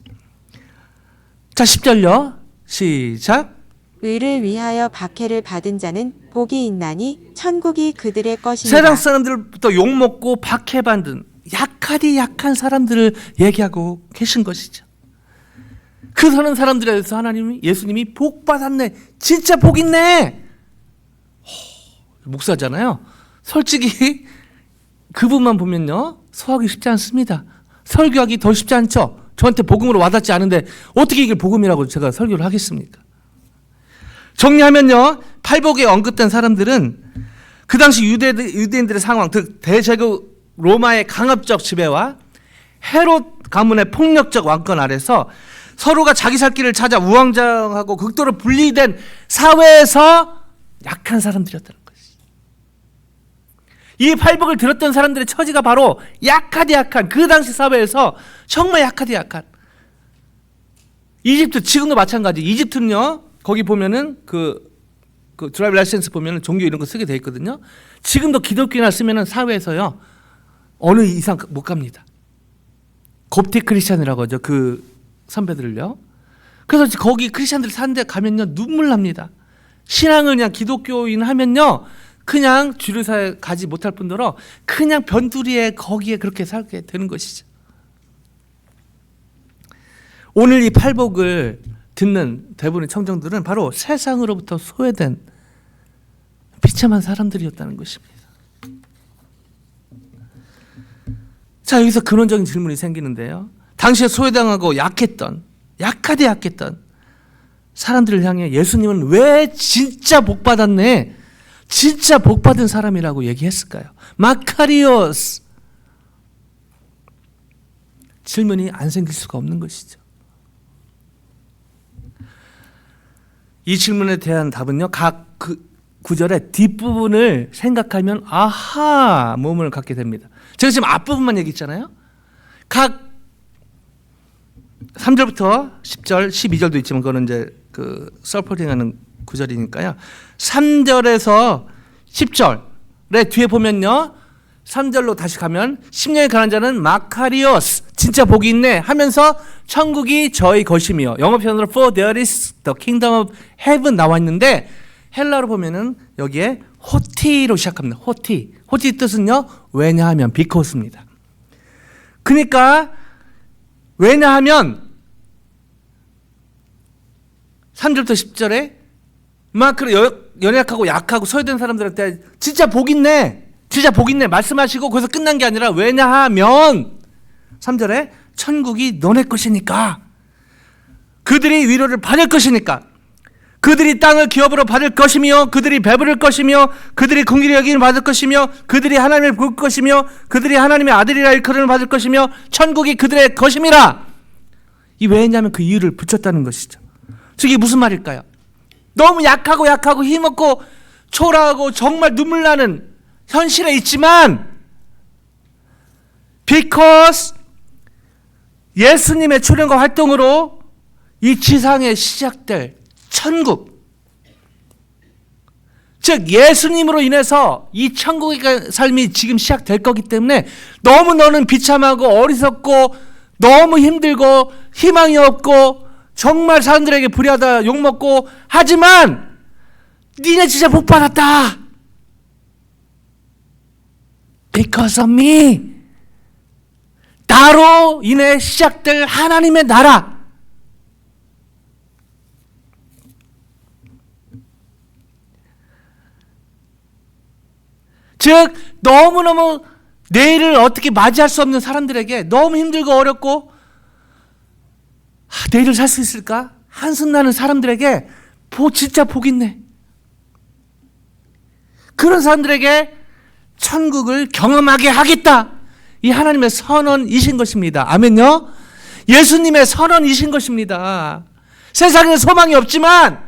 자 10절요. 시작. 의를 위하여 박해를 받은 자는 복이 있나니 천국이 그들의 것이니라. 세상 사람들부터 욕먹고 박해받은 약하디 약한 사람들을 얘기하고 계신 것이죠. 그 사는 사람들에 대해서 하나님이 예수님이 복 받았네. 진짜 복 있네. 목사잖아요. 솔직히 그분만 보면요. 소화하기 쉽지 않습니다. 설교하기 더 쉽지 않죠. 저한테 복음으로 와닿지 않은데 어떻게 이게 복음이라고 제가 설교를 하겠습니까? 정리하면요. 팔복에 언급된 사람들은 그 당시 유대인들의 상황, 즉 대제국 로마의 강압적 지배와 헤롯 가문의 폭력적 왕권 아래서 서로가 자기 살 길을 찾아 우왕좌왕하고 극도로 분리된 사회에서 약한 사람들이었다는 것이죠. 이 팔복을 들었던 사람들의 처지가 바로 약하디 약한 그 당시 사회에서 정말 약하디 약한 이집트 지금도 마찬가지. 이집트는요 거기 보면은 그 드라이브 라이센스 보면은 종교 이런 거 쓰게 돼 있거든요. 지금도 기독교나 쓰면은 사회에서요 어느 이상 못 갑니다. 곱틱 크리스찬이라고 하죠. 그 선배들을요. 그래서 거기 크리스찬들 사는 데 가면요 눈물 납니다. 신앙을 그냥 기독교인 하면요 그냥 주류사에 가지 못할 뿐더러 그냥 변두리에 거기에 그렇게 살게 되는 것이죠. 오늘 이 팔복을 듣는 대부분의 청정들은 바로 세상으로부터 소외된 비참한 사람들이었다는 것입니다. 자, 여기서 근원적인 질문이 생기는데요. 당시에 소외당하고 약했던 사람들을 향해 예수님은 왜 진짜 복받았네, 진짜 복받은 사람이라고 얘기했을까요? 마카리오스. 질문이 안 생길 수가 없는 것이죠. 이 질문에 대한 답은요, 각 구절의 뒷부분을 생각하면 아하 몸을 갖게 됩니다. 제가 지금 앞부분만 얘기했잖아요. 각 3절부터 10절, 12절도 있지만 그거는 이제 그 서포팅하는 구절이니까요. 3절에서 10절에 뒤에 보면요. 3절로 다시 가면 심령이 가난한 자는 마카리오스 진짜 복이 있네 하면서 천국이 저희 것이며 영어 표현으로 for there is the kingdom of heaven 나와 있는데 헬라로 보면은 여기에 호티로 시작합니다. 호티 뜻은요. 왜냐하면 because입니다. 그러니까 왜냐하면 3절부터 10절에 막 연약하고 약하고 소외된 사람들한테 진짜 복 있네. 진짜 복 있네 말씀하시고 거기서 끝난 게 아니라 왜냐하면 3절에 천국이 너네 것이니까 그들이 위로를 받을 것이니까 그들이 땅을 기업으로 받을 것이며 그들이 배부를 것이며 그들이 긍휼히 여김을 받을 것이며 그들이 하나님을 볼 것이며 그들이 하나님의 아들이라 일컬음을 받을 것이며 천국이 그들의 것임이라. 이 왜냐하면 그 이유를 붙였다는 것이죠. 즉 이게 무슨 말일까요? 너무 약하고 힘없고 초라하고 정말 눈물 나는 현실에 있지만 because 예수님의 출현과 활동으로 이 지상에 시작될 천국, 즉 예수님으로 인해서 이 천국의 삶이 지금 시작될 거기 때문에 너무 너는 비참하고 어리석고 너무 힘들고 희망이 없고 정말 사람들에게 불의하다 욕먹고 하지만 니네 진짜 복 받았다. Because of me. 나로 인해 시작될 하나님의 나라. 즉 너무너무 내일을 어떻게 맞이할 수 없는 사람들에게 너무 힘들고 어렵고 내일을 살 수 있을까? 한숨 나는 사람들에게 진짜 복 있네. 그런 사람들에게 천국을 경험하게 하겠다. 이 하나님의 선언이신 것입니다. 아멘요? 예수님의 선언이신 것입니다. 세상에 소망이 없지만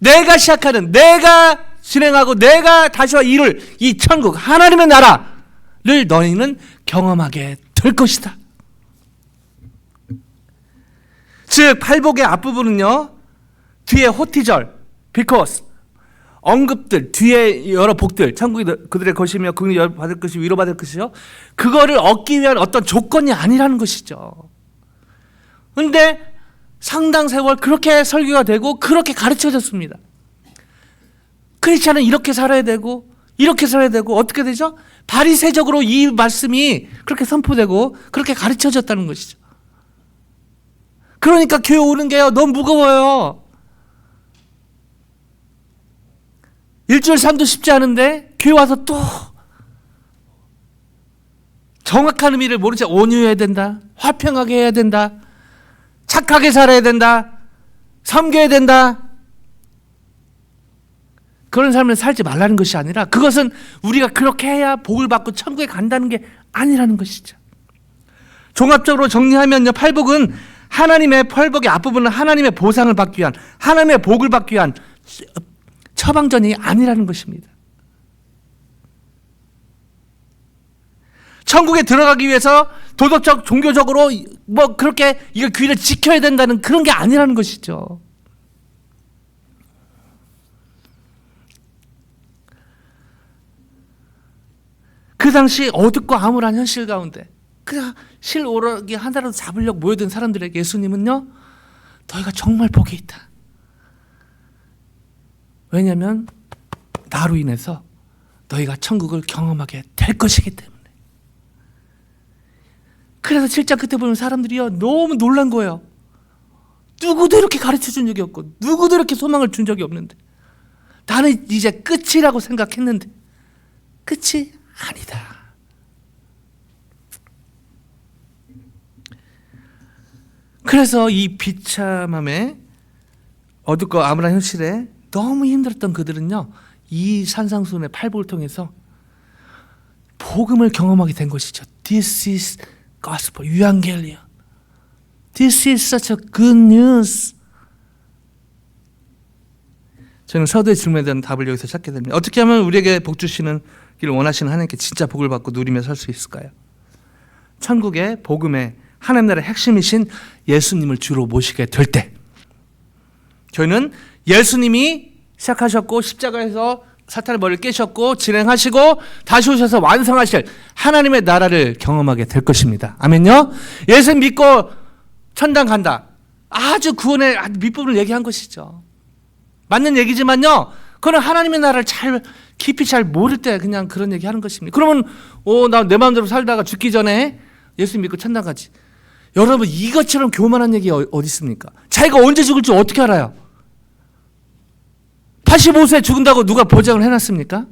내가 시작하는, 내가 진행하고 내가 다시와 이룰 이 천국 하나님의 나라를 너희는 경험하게 될 것이다. 즉 팔복의 앞부분은요. 뒤에 호티절 because 언급들 뒤에 여러 복들 천국이 그들의 것이며 긍휼히 받을 것이 위로받을 것이요. 그거를 얻기 위한 어떤 조건이 아니라는 것이죠. 그런데 상당 세월 그렇게 설교가 되고 그렇게 가르쳐졌습니다. 크리스찬은 이렇게 살아야 되고 이렇게 살아야 되고 어떻게 되죠? 바리새적으로 이 말씀이 그렇게 선포되고 그렇게 가르쳐졌다는 것이죠. 그러니까 교회 오는 게요 너무 무거워요. 일주일 삶도 쉽지 않은데 교회 와서 또 정확한 의미를 모른 채 온유해야 된다, 화평하게 해야 된다, 착하게 살아야 된다, 섬겨야 된다. 그런 삶을 살지 말라는 것이 아니라 그것은 우리가 그렇게 해야 복을 받고 천국에 간다는 게 아니라는 것이죠. 종합적으로 정리하면요, 팔복은 하나님의 팔복의 앞부분은 하나님의 보상을 받기 위한, 하나님의 복을 받기 위한 처방전이 아니라는 것입니다. 천국에 들어가기 위해서 도덕적, 종교적으로 뭐 그렇게 이거 규례를 지켜야 된다는 그런 게 아니라는 것이죠. 그 당시 어둡고 암울한 현실 가운데 그냥 실오르기 하나라도 잡으려고 모여든 사람들에게 예수님은요, 너희가 정말 복이 있다. 왜냐하면 나로 인해서 너희가 천국을 경험하게 될 것이기 때문에. 그래서 7장 끝에 보면 사람들이요 너무 놀란 거예요. 누구도 이렇게 가르쳐 준 적이 없고 누구도 이렇게 소망을 준 적이 없는데 나는 이제 끝이라고 생각했는데 끝이 아니다. 그래서 이 비참함에 어둡고 암울한 현실에 너무 힘들었던 그들은요, 이 산상수훈의 팔복을 통해서 복음을 경험하게 된 것이죠. This is gospel, 유앙겔리온. This is such a good news. 저는 서두의 질문에 대한 답을 여기서 찾게 됩니다. 어떻게 하면 우리에게 복 주시는 길 원하시는 하나님께 진짜 복을 받고 누리며 살 수 있을까요? 천국의 복음의 하나님 나라의 핵심이신 예수님을 주로 모시게 될 때, 저희는 예수님이 시작하셨고 십자가에서 사탄의 머리를 깨셨고 진행하시고 다시 오셔서 완성하실 하나님의 나라를 경험하게 될 것입니다. 아멘요? 예수 믿고 천당 간다. 아주 구원의 밑부분을 얘기한 것이죠. 맞는 얘기지만요, 그건 하나님의 나라를 깊이 잘 모를 때 그냥 그런 얘기 하는 것입니다. 그러면 나 내 마음대로 살다가 죽기 전에 예수 믿고 천당 가지. 여러분, 이것처럼 교만한 얘기 어디 있습니까? 자기가 언제 죽을지 어떻게 알아요? 85세 죽는다고 누가 보장을 해놨습니까?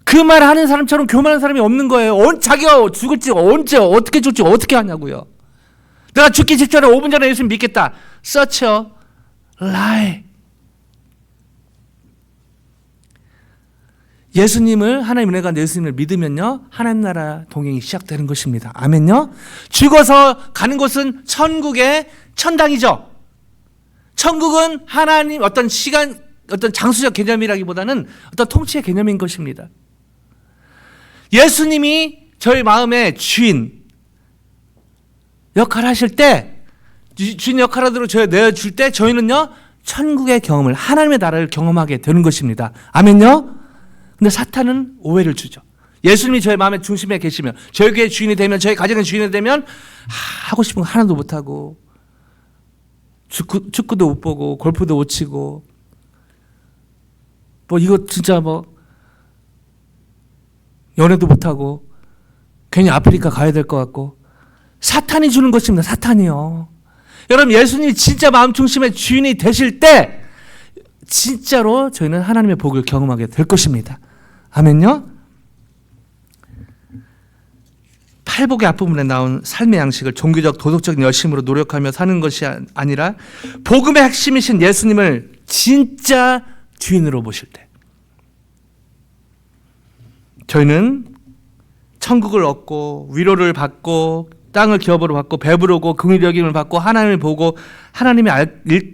그 말 하는 사람처럼 교만한 사람이 없는 거예요. 자기가 죽을지 언제 어떻게 죽을지 어떻게 아냐고요. 내가 죽기 직전에 5분 전에 예수님 믿겠다. Such a lie. 예수님을, 하나님 은혜가 예수님을 믿으면요, 하나님 나라 동행이 시작되는 것입니다. 아멘요? 죽어서 가는 곳은 천국의 천당이죠. 천국은 하나님 어떤 시간, 어떤 장수적 개념이라기보다는 어떤 통치의 개념인 것입니다. 예수님이 저희 마음의 주인 역할을 하실 때, 주인 역할을 저희 내어줄 때 저희는요, 천국의 경험을, 하나님의 나라를 경험하게 되는 것입니다. 아멘요? 근데 사탄은 오해를 주죠. 예수님이 저희 마음의 중심에 계시면, 저희 교회의 주인이 되면, 저희 가정의 주인이 되면 하고 싶은 거 하나도 못하고, 축구도 못 보고 골프도 못 치고, 이거 진짜 연애도 못하고 괜히 아프리카 가야 될 것 같고, 사탄이 주는 것입니다. 사탄이요. 여러분, 예수님이 진짜 마음 중심의 주인이 되실 때 진짜로 저희는 하나님의 복을 경험하게 될 것입니다. 아멘요? 팔복의 앞부분에 나온 삶의 양식을 종교적 도덕적인 열심으로 노력하며 사는 것이 아니라 복음의 핵심이신 예수님을 진짜 주인으로 모실 때 저희는 천국을 얻고 위로를 받고 땅을 기업으로 받고 배부르고 긍휼히 여김을 받고 하나님을 보고 하나님의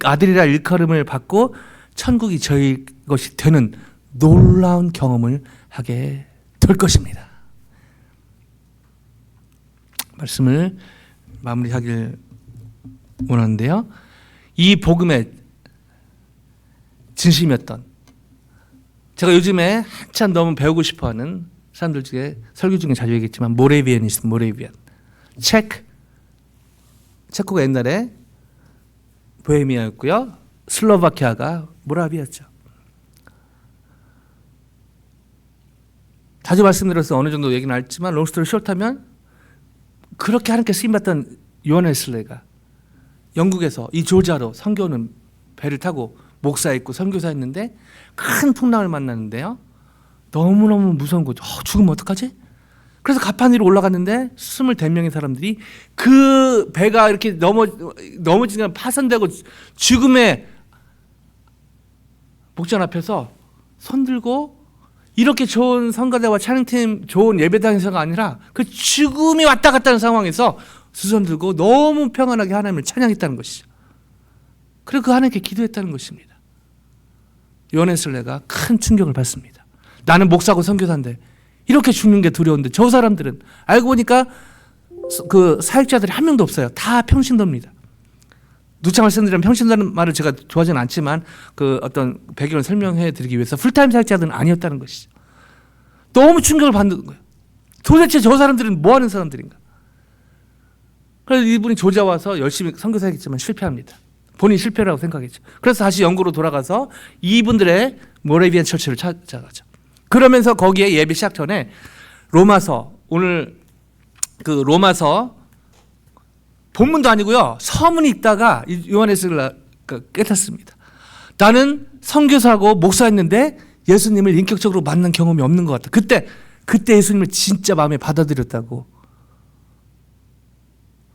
아들이라 일컬음을 받고 천국이 저희 것이 되는 놀라운 경험을 하게 될 것입니다. 말씀을 마무리하길 원하는데요, 이 복음의 진심이었던, 제가 요즘에 한참 너무 배우고 싶어하는 사람들 중에 설교 중에 자주 얘기했지만 모레비안이 있습니다. 모레비안. 체코가 옛날에 보헤미아였고요, 슬로바키아가 모라비아였죠. 자주 말씀드려서 어느 정도 얘기는 알지만 롱스토리 숏하면 그렇게 하나님께 쓰임받던 요한 웨슬레이가 영국에서 이 조지아로 선교는 배를 타고 목사했고 선교사했는데 큰 풍랑을 만났는데요, 너무너무 무서운 거죠. 죽으면 어떡하지? 그래서 가판 위로 올라갔는데 24명의 사람들이 그 배가 이렇게 넘어지면 파손되고 죽음의 목전 앞에서 손 들고, 이렇게 좋은 선가대와 찬양팀 좋은 예배당에서가 아니라 그 죽음이 왔다 갔다 하는 상황에서 두 손 들고 너무 평안하게 하나님을 찬양했다는 것이죠. 그리고 그 하나님께 기도했다는 것입니다. 요한웨슬레가 큰 충격을 받습니다. 나는 목사고 선교사인데 이렇게 죽는 게 두려운데 저 사람들은 알고 보니까 그 사역자들이 한 명도 없어요. 다 평신도입니다. 누차 말씀드리면 평신도라는 말을 제가 좋아하지는 않지만 그 어떤 배경을 설명해 드리기 위해서 풀타임 사역자들은 아니었다는 것이죠. 너무 충격을 받는 거예요. 도대체 저 사람들은 뭐 하는 사람들인가? 그래서 이분이 조지아 와서 열심히 선교사했지만 실패합니다. 본인이 실패라고 생각했죠. 그래서 다시 영국으로 돌아가서 이분들의 모레비안 처치를 찾아가죠. 그러면서 거기에 예배 시작 전에 로마서, 오늘 그 로마서 본문도 아니고요, 서문이 있다가 요한웨슬레가 깨닫습니다. 나는 선교사고 목사였는데 예수님을 인격적으로 만난 경험이 없는 것 같다. 그때 예수님을 진짜 마음에 받아들였다고,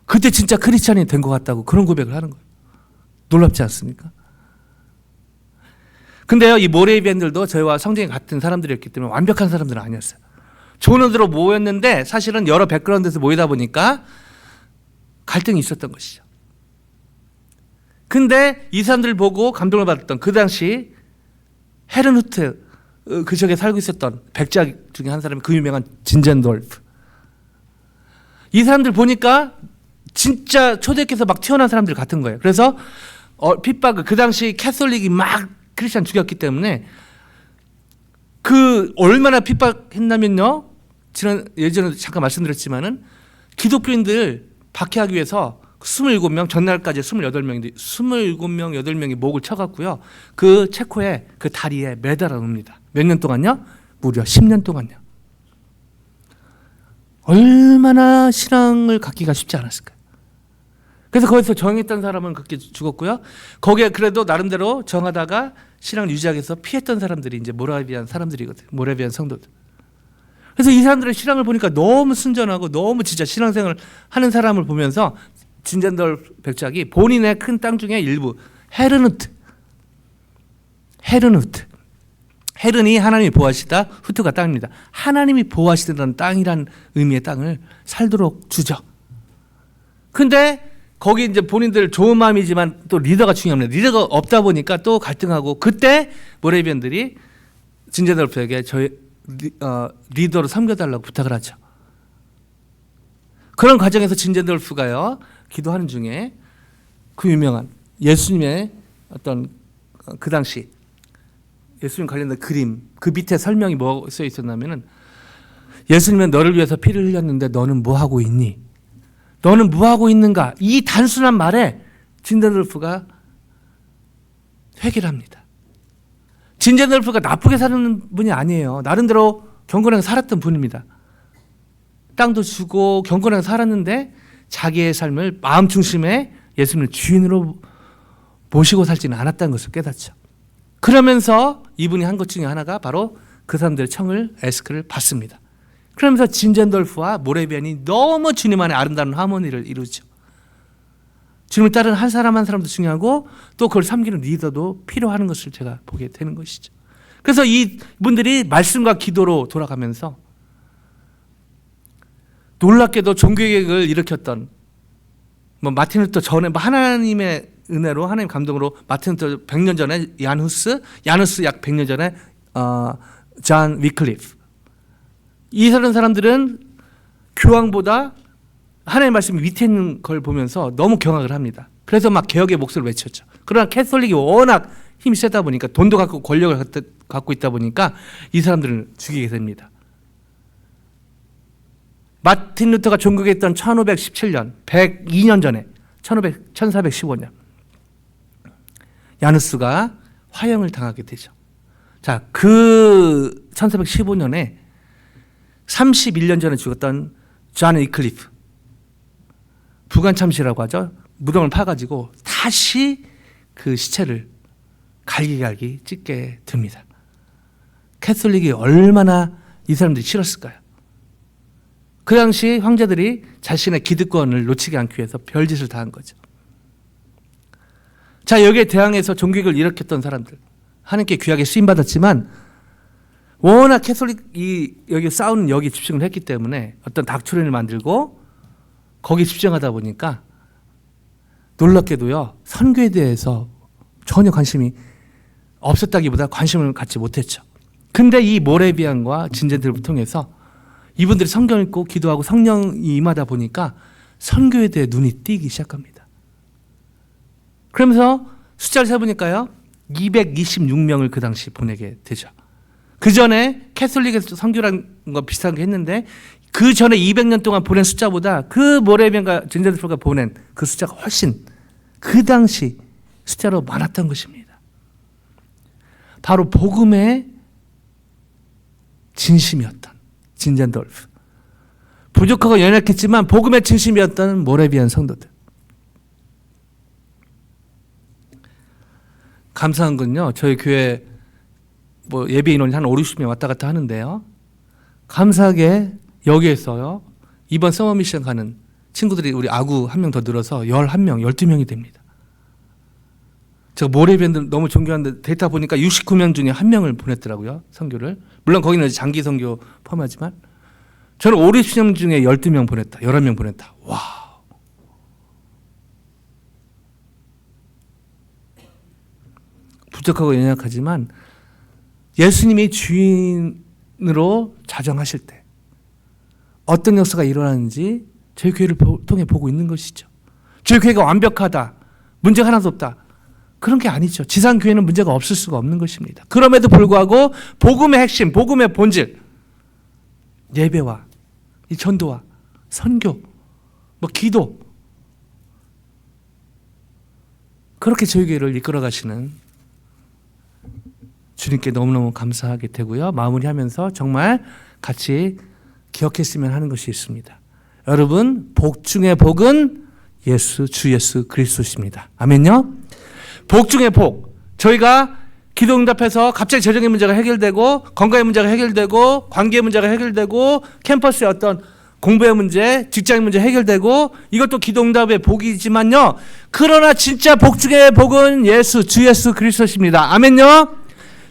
그때 진짜 크리스찬이 된 것 같다고 그런 고백을 하는 거예요. 놀랍지 않습니까? 근데요, 이 모레비안들도 저희와 성경이 같은 사람들이었기 때문에 완벽한 사람들은 아니었어요. 존으로 모였는데 사실은 여러 백그라운드에서 모이다 보니까 갈등이 있었던 것이죠. 근데 이 사람들 보고 감동을 받았던 그 당시 헤르누트, 그 지역에 살고 있었던 백작 중에 한 사람이 그 유명한 진젠돌프. 이 사람들 보니까 진짜 초대교회에서 막 튀어나온 사람들 같은 거예요. 그래서 핍박을 그 당시 캐톨릭이 막 크리스천 죽였기 때문에 그 얼마나 핍박했냐면요. 예전에 잠깐 말씀드렸지만은 기독교인들 박해하기 위해서 27명, 전날까지 28명인데 27명, 8명이 목을 쳐갖고요. 그 체코에 그 다리에 매달아 놓습니다. 몇 년 동안요? 무려 10년 동안요. 얼마나 신앙을 갖기가 쉽지 않았을까요? 그래서 거기서 정했던 사람은 그렇게 죽었고요. 거기에 그래도 나름대로 정하다가 신앙을 유지하기 위해서 피했던 사람들이 이제 모라비안 사람들이거든요. 모라비안 성도들. 그래서 이 사람들의 신앙을 보니까 너무 순전하고 너무 진짜 신앙생활을 하는 사람을 보면서 진젠덜 백작이 본인의 큰 땅 중에 일부 헤르니 하나님이 보호하시다, 후트가 땅입니다. 하나님이 보호하시던 땅이란 의미의 땅을 살도록 주죠. 근데 거기 이제 본인들 좋은 마음이지만 또 리더가 중요합니다. 리더가 없다 보니까 또 갈등하고 그때 모라비안들이 진젠덜프에게 저희 리더로 섬겨달라고 부탁을 하죠. 그런 과정에서 진젠덜프가요 기도하는 중에 그 유명한 예수님의 어떤 그 당시 예수님 관련된 그림 그 밑에 설명이 뭐 써 있었냐면은 예수님은 너를 위해서 피를 흘렸는데 너는 뭐 하고 있니? 너는 뭐 하고 있는가? 이 단순한 말에 진젠덜프가 회개를 합니다. 진젠덜프가 나쁘게 사는 분이 아니에요. 나름대로 경건하게 살았던 분입니다. 땅도 주고 경건하게 살았는데 자기의 삶을 마음 중심에 예수님을 주인으로 모시고 살지는 않았다는 것을 깨닫죠. 그러면서 이분이 한 것 중에 하나가 바로 그 사람들의 청을 에스크를 받습니다. 그러면서 진젠돌프와 모라비안이 너무 주님 안에 아름다운 하모니를 이루죠. 주님을 따르는 한 사람 한 사람도 중요하고 또 그걸 섬기는 리더도 필요한 것을 제가 보게 되는 것이죠. 그래서 이분들이 말씀과 기도로 돌아가면서 놀랍게도 종교개혁을 일으켰던 마틴 루터 전에 하나님의 은혜로 하나님 감동으로 마틴 루터 100년 전에 야누스 약 100년 전에 존 위클리프 이 사람들은 교황보다 하나님의 말씀이 밑에 있는 걸 보면서 너무 경악을 합니다. 그래서 막 개혁의 목소리를 외쳤죠. 그러나 캐톨릭이 워낙 힘이 세다 보니까 돈도 갖고 권력을 갖고 있다 보니까 이 사람들을 죽이게 됩니다. 마틴 루터가 종교개혁했던 1517년 102년 전에 1415년 야누스가 화형을 당하게 되죠. 자, 그 1415년에 31년 전에 죽었던 존 위클리프 부관참시라고 하죠. 무덤을 파가지고 다시 그 시체를 갈기갈기 찢게 됩니다. 캐톨릭이 얼마나 이 사람들이 싫었을까요? 그 당시 황제들이 자신의 기득권을 놓치지 않기 위해서 별짓을 다 한 거죠. 자, 여기에 대항해서 종교개혁을 일으켰던 사람들 하나님께 귀하게 쓰임받았지만 워낙 캐톨릭이 여기 싸우는 여기 집중을 했기 때문에 어떤 닥트린을 만들고 거기 집중하다 보니까 놀랍게도요 선교에 대해서 전혀 관심이 없었다기보다 관심을 갖지 못했죠. 근데 이 모라비안과 진젠들을 통해서 이분들이 성경 읽고 기도하고 성령이 임하다 보니까 선교에 대해 눈이 띄기 시작합니다. 그러면서 숫자를 세보니까요 226명을 그 당시 보내게 되죠. 그 전에 캐톨릭에서 선교라는 거 비슷한 게 했는데 그 전에 200년 동안 보낸 숫자보다 그 모라비안과 진젠들가 보낸 그 숫자가 훨씬 그 당시 숫자로 많았던 것입니다. 바로 복음의 진심이었던 진젠돌프. 부족하고 연약했지만 복음의 진심이었던 모라비안 성도들. 감사한 건요. 저희 교회 예배 인원이 한 5, 60명 왔다 갔다 하는데요. 감사하게 여기에서요. 이번 서머 미션 가는 친구들이 우리 아구 한 명 더 늘어서 11명, 12명이 됩니다. 제가 모라비안들 너무 존경하는데 데이터 보니까 69명 중에 1명을 보냈더라고요. 선교를. 물론 거기는 장기 선교 포함하지만 저는 5, 60명 중에 12명 보냈다. 11명 보냈다. 와. 부족하고 연약하지만 예수님이 주인으로 자정하실 때 어떤 역사가 일어나는지 저희 교회를 통해 보고 있는 것이죠. 저희 교회가 완벽하다. 문제가 하나도 없다. 그런 게 아니죠. 지상교회는 문제가 없을 수가 없는 것입니다. 그럼에도 불구하고 복음의 핵심, 복음의 본질, 예배와 이 전도와 선교, 기도, 그렇게 저희 교회를 이끌어 가시는 주님께 너무너무 감사하게 되고요. 마무리하면서 정말 같이 기억했으면 하는 것이 있습니다. 여러분, 복 중의 복은 주 예수 그리스도십니다. 아멘요? 복 중의 복. 저희가 기도응답해서 갑자기 재정의 문제가 해결되고, 건강의 문제가 해결되고, 관계의 문제가 해결되고, 캠퍼스의 어떤 공부의 문제, 직장의 문제 해결되고, 이것도 기도응답의 복이지만요. 그러나 진짜 복 중의 복은 주 예수 그리스도십니다. 아멘요?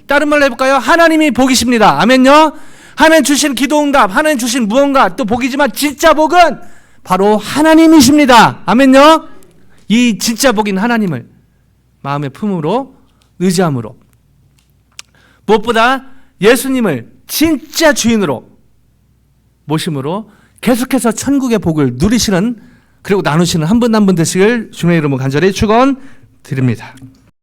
다른 말로 해볼까요? 하나님이 복이십니다. 아멘요? 하나님 주신 기도응답, 하나님 주신 무언가 또 복이지만 진짜 복은 바로 하나님이십니다. 아멘요? 이 진짜 복인 하나님을 마음의 품으로 의지함으로, 무엇보다 예수님을 진짜 주인으로 모심으로 계속해서 천국의 복을 누리시는, 그리고 나누시는 한 분 한 분 되시길 주님의 이름으로 간절히 축원드립니다.